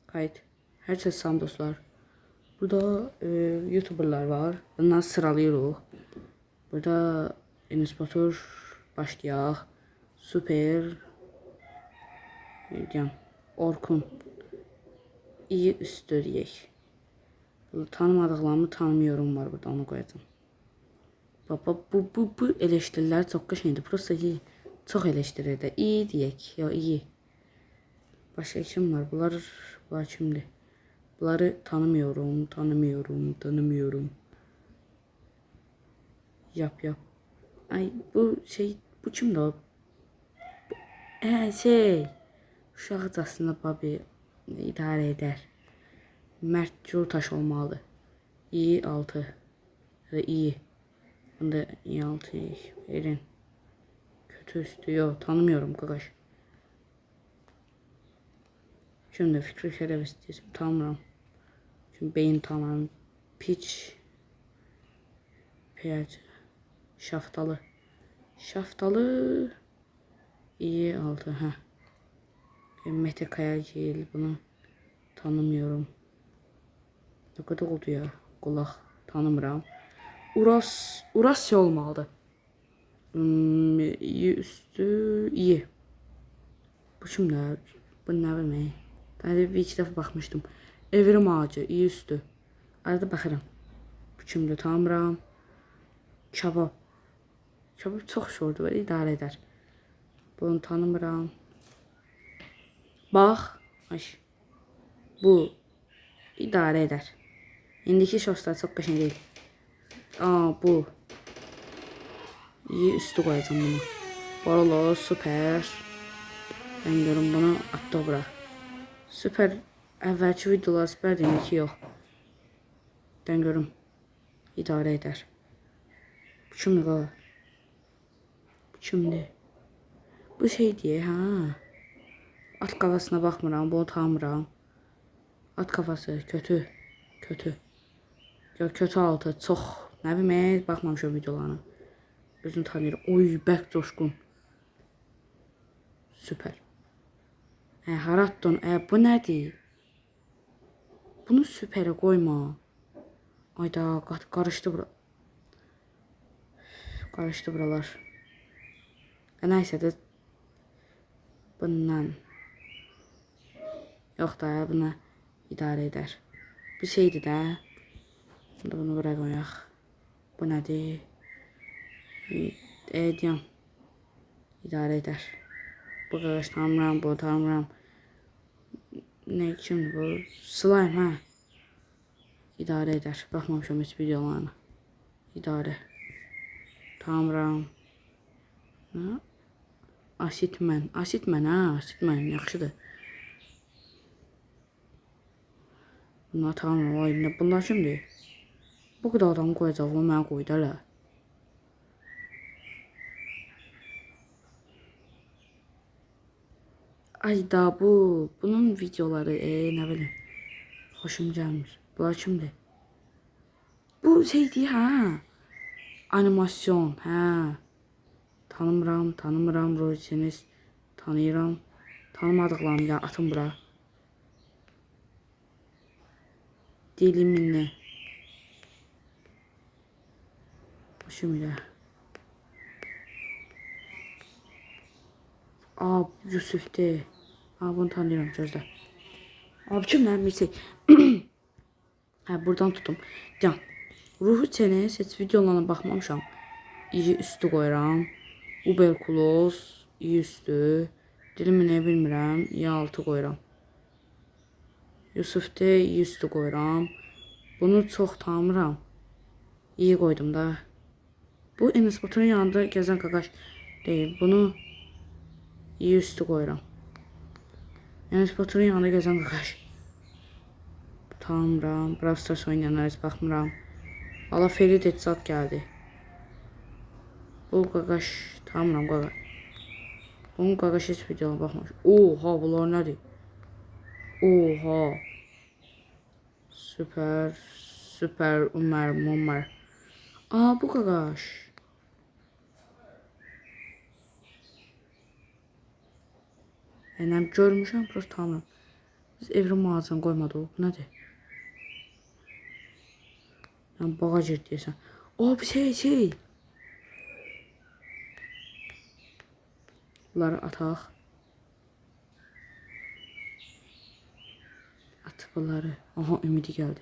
Kayıt. Herkese selam dostlar. Burada YouTuberlar var. Bunları sıralıyoruz. Burada Enes Batur başlayaq. Süper. Deyəm. Orkun. İyi üstü deyək. Tanımadıqlarımı tanımıyorum var burada, onu qoyacağım. Baba bu eleştiriler çok qəşəngdir. Prosta iyi. Çox eleştirir də. İyi deyək. Ya iyi. Başka kim var? Bunlar kimdir? Bunları tanımıyorum. Yap. Ay bu kimdir o? Uşaqcasına babi idare eder. Mert Curtaş olmalı. İyi 6. Ya da iyi. Bunda iyi 6 verin. Kötü üstü yok. Tanımıyorum qaqaş. Şimdi Fikri Şeref istəyirəm. Tanımıram. Şimdi beyin tanımıram. Piç. Piyacı. Şaftalı. İyi 6. Mete Kayagil, bunu tanımıyorum. Ne kadar oldu ya? Qulaq tanımıram. Urasya olmalıdır. İyi üstü iyi. Bu kimlər? Bu nə bilmək? Ben de bir iki dəfə baxmışdım. Evrim ağacı iyi üstü. Arada baxıram. Bu kimdir? Tanımıram. Kabab çox şordu var, idare eder. Bunu tanımıram. Bax. Bu idare eder. İndiki şortlar çox qəşəng deyil. Bu. İyi üstü qoyacağım bunu. Borolo süper. Ben görüm bunu atdı bura. Süper. Əvvəlki videolar süper deyim ki yox. Ben görüm. İdare eder. Bu kimdir qala? Bu kimdir? Bu diye At kafasına baxmıram, bunu tanımıram. At kafası kötü. Kötü altı çox. Nə bilmək, baxmamışam videolarına. Özünü tanıyır. Oy, bək coşqun. Süper. Haratton, bu nədir? Bunu süperə qoyma. Ayda karıştı bura. Karıştı buralar. Neyse de bundan yok da buna idare eder. Bu şeydi də. Bunu buraya qoyaq. Bu nədir? Deyəm. İdare eder. Bu qaqaş tanımıram, bu tanımıram. Ne kimdir bu? Slime İdare eder. Baxmamışam heç videolarına. İdare. Tanımıram. Asitmen yaxşıdır. Bunlar tanımıram. Ay, bunlar kimdir? Bu kadar adam qoyacaq, o mənə qoydular. Ayda bunun videoları nə bilim xoşum gəlmir. Bunlar kimdir? Bu şeydir animasyon tanımıram Royseniz tanıyıram. Tanımadıqlarım ya atın bura. Diliminle. Şimdi. Yusuf'de. Bunu tanıyorum gözlə. Kimlər misal. Buradan tutum. Can. Ruhu çene seç videolarına baxmamışam. İyi üstü qoyuram. Uberkuloz iyi üstü. Dilimi nə bilmirəm. İyi altı qoyuram. Yusuf'de iyi üstü qoyuram. Bunu çox tanımıram. İyi qoydum da. Bu Enes Batur'un yanında gəzən qaqaş deyil. Bunu iyi üstü qoyuram. Enes Batur'un yanında gəzən qaqaş. Tanımıram. Brawl Stars oynayanlara heç baxmıram. Allah Ferit Etsat geldi. Bu qaqaş tanımıram qaqaş. Bunun qaqaş heç videoya baxmamış. Oha, bunlar nədir? Oha. Süper Umar. Bu qaqaş. Görmüşəm, prosta tanımıram. Biz evrin mağazını qoymadıq. Bu nədir? Yəni bağa gir deyəsən. O bir şey. Bunları ataq. At bunları. Aha Ümidi gəldi.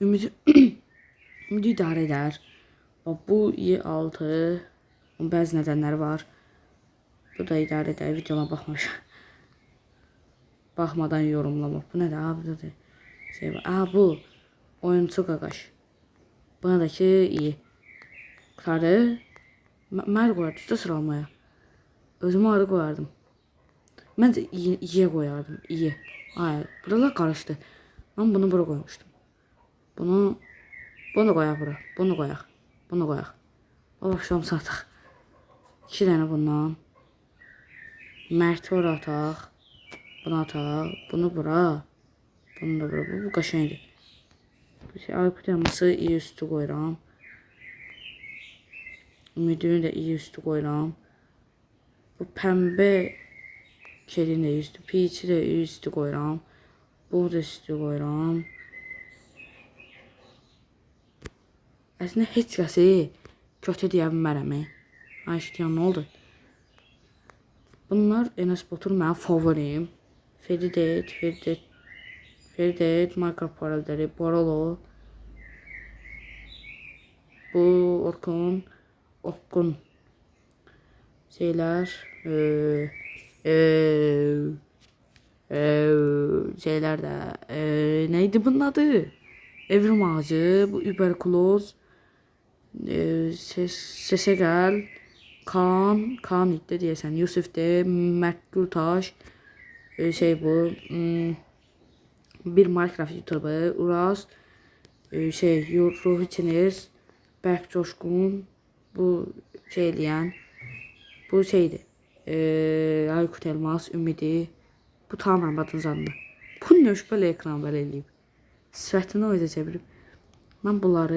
Ümidi idarə edər. Bax bu i6. Onun bəzi nədənləri var. Bu da idarə edər. Videoma baxmamışam. Baxmadan yorumlamaq. Bu nədir? Bu da şey var. Bu oyuncu qaqaş. Buna da ki iyi. Qurtardı. Mən qoyardım üstə sıralamaya. Özümə adı qoyardım. Məncə iyiyə qoyardım. İyi. Hayır. Buralar qarışdı. Mən bunu bura qoymuşdum. Bunu qoyaq bura. Bunu qoyaq. Başlayalım sataq. 2 dənə bundan. Mərti ora ataq. Bunu ataq. Bunu bura. Bunu da bura. Bu qaşəngdir. Aykut elması iyi üstü qoyuram. Ümidini də iyi üstü qoyuram. Bu pəmbə kedin də iyi üstü. Piçi də iyi üstü qoyuram. Bu da üstü qoyuram. Əslində heç kəsi kötü deyə bilmərəm. Ayşətyan nə oldu? Bunlar Enes Batur mənim favorim. Feridet, Minecraft paralelləri, Borolo. Bu Orkun şeylər şeylər də neydi bunun adı? Evrim Ağacı, bu Überkloz, Sesegel, Kaan iddi deyəsən, Yusuf de, Mert Gültaş, şey bu, bir Minecraft YouTuber, Uraz, Ruhi Çiniz, Berk Coşkun, bu şey eləyən, bu şeydir, Aykut Elmas, Ümidi, bu tamam adını zandı. Bu nöşbələ ekran belə eləyib. Sifətini o yüzden çevirib. Mən bunlar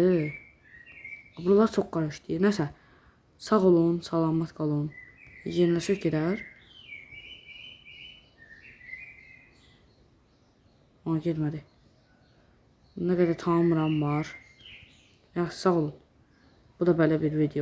çox qarışdı. Nəsə, sağ olun, salamat qalın. Yeniləşib gedər. Ona gelmədi. Nə qədər tamamıram var. Yaxşı, sağ olun. Bu da belə bir video.